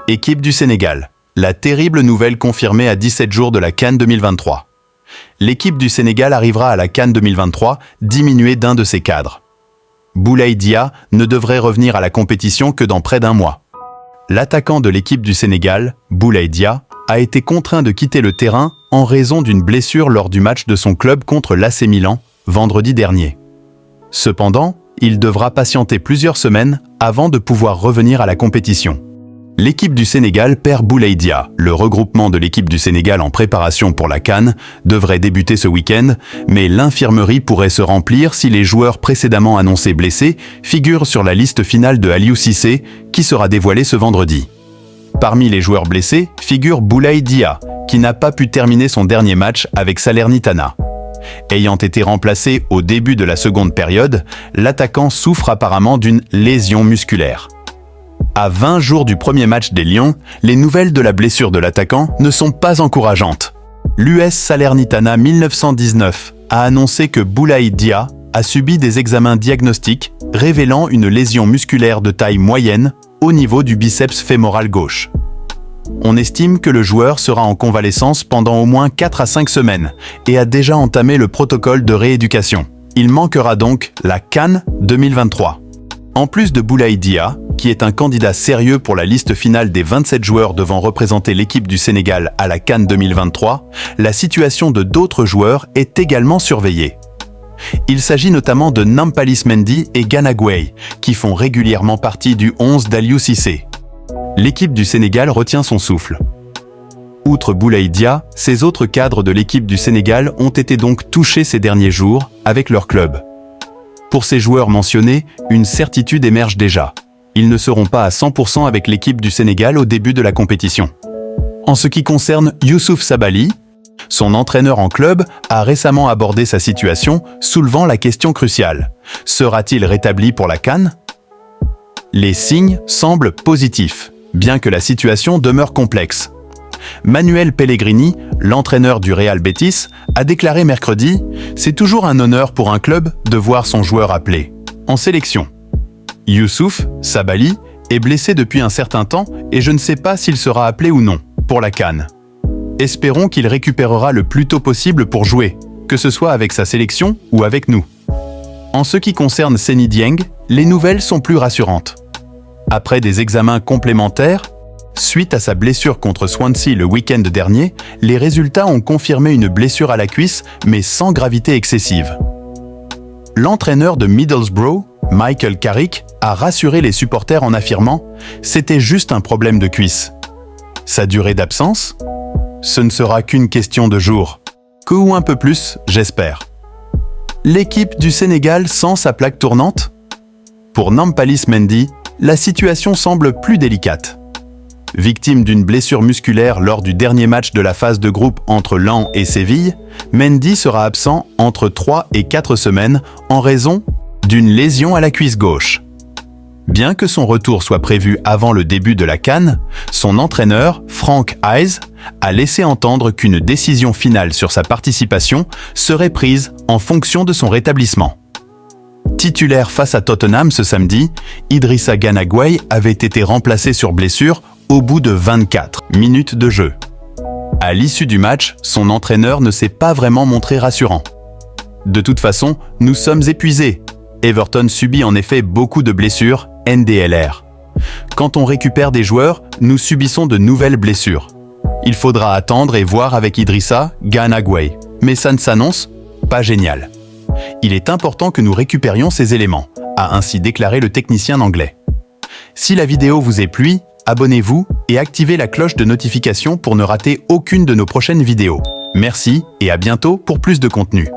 Équipe du Sénégal. La terrible nouvelle confirmée à 17 jours de la CAN 2023. L'équipe du Sénégal arrivera à la CAN 2023 diminuée d'un de ses cadres. Boulaye Dia ne devrait revenir à la compétition que dans près d'un mois. L'attaquant de l'équipe du Sénégal, Boulaye Dia, a été contraint de quitter le terrain en raison d'une blessure lors du match de son club contre l'AC Milan, vendredi dernier. Cependant, il devra patienter plusieurs semaines avant de pouvoir revenir à la compétition. L'équipe du Sénégal perd Boulaye Dia. Le regroupement de l'équipe du Sénégal en préparation pour la CAN devrait débuter ce week-end, mais l'infirmerie pourrait se remplir si les joueurs précédemment annoncés blessés figurent sur la liste finale de Aliou Cissé, qui sera dévoilée ce vendredi. Parmi les joueurs blessés figure Boulaye Dia, qui n'a pas pu terminer son dernier match avec Salernitana. Ayant été remplacé au début de la seconde période, l'attaquant souffre apparemment d'une lésion musculaire. À 20 jours du premier match des Lions, les nouvelles de la blessure de l'attaquant ne sont pas encourageantes. L'US Salernitana 1919 a annoncé que Boulaye Dia a subi des examens diagnostiques révélant une lésion musculaire de taille moyenne au niveau du biceps fémoral gauche. On estime que le joueur sera en convalescence pendant au moins 4 à 5 semaines et a déjà entamé le protocole de rééducation. Il manquera donc la CAN 2023. En plus de Boulaye Dia, qui est un candidat sérieux pour la liste finale des 27 joueurs devant représenter l'équipe du Sénégal à la CAN 2023, la situation de d'autres joueurs est également surveillée. Il s'agit notamment de Nampalys Mendy et Gana Gueye, qui font régulièrement partie du 11 d'Aliou Cissé. L'équipe du Sénégal retient son souffle. Outre Boulaye Dia, ces autres cadres de l'équipe du Sénégal ont été donc touchés ces derniers jours avec leur club. Pour ces joueurs mentionnés, une certitude émerge déjà. Ils ne seront pas à 100% avec l'équipe du Sénégal au début de la compétition. En ce qui concerne Youssouf Sabaly, son entraîneur en club a récemment abordé sa situation, soulevant la question cruciale. Sera-t-il rétabli pour la CAN ? Les signes semblent positifs, bien que la situation demeure complexe. Manuel Pellegrini, l'entraîneur du Real Betis, a déclaré mercredi « C'est toujours un honneur pour un club de voir son joueur appelé en sélection. Youssouf Sabaly est blessé depuis un certain temps et je ne sais pas s'il sera appelé ou non pour la CAN. Espérons qu'il récupérera le plus tôt possible pour jouer, que ce soit avec sa sélection ou avec nous. » En ce qui concerne Seny Dieng, les nouvelles sont plus rassurantes. Après des examens complémentaires, suite à sa blessure contre Swansea le week-end dernier, les résultats ont confirmé une blessure à la cuisse, mais sans gravité excessive. L'entraîneur de Middlesbrough, Michael Carrick, a rassuré les supporters en affirmant « C'était juste un problème de cuisse. » Sa durée d'absence ? Ce ne sera qu'une question de jours. Que ou un peu plus, j'espère. L'équipe du Sénégal sent sa plaque tournante ? Pour Nampalys Mendy, la situation semble plus délicate. Victime d'une blessure musculaire lors du dernier match de la phase de groupe entre Lens et Séville, Mendy sera absent entre 3 et 4 semaines en raison d'une lésion à la cuisse gauche. Bien que son retour soit prévu avant le début de la CAN, son entraîneur, Frank Hayes, a laissé entendre qu'une décision finale sur sa participation serait prise en fonction de son rétablissement. Titulaire face à Tottenham ce samedi, Idrissa Gana Gueye avait été remplacé sur blessure au bout de 24 minutes de jeu. À l'issue du match, son entraîneur ne s'est pas vraiment montré rassurant. De toute façon, nous sommes épuisés. Everton subit en effet beaucoup de blessures, NDLR. Quand on récupère des joueurs, nous subissons de nouvelles blessures. Il faudra attendre et voir avec Idrissa Gana Gueye. Mais ça ne s'annonce pas génial. Il est important que nous récupérions ces éléments, a ainsi déclaré le technicien anglais. Si la vidéo vous est plu, abonnez-vous et activez la cloche de notification pour ne rater aucune de nos prochaines vidéos. Merci et à bientôt pour plus de contenu.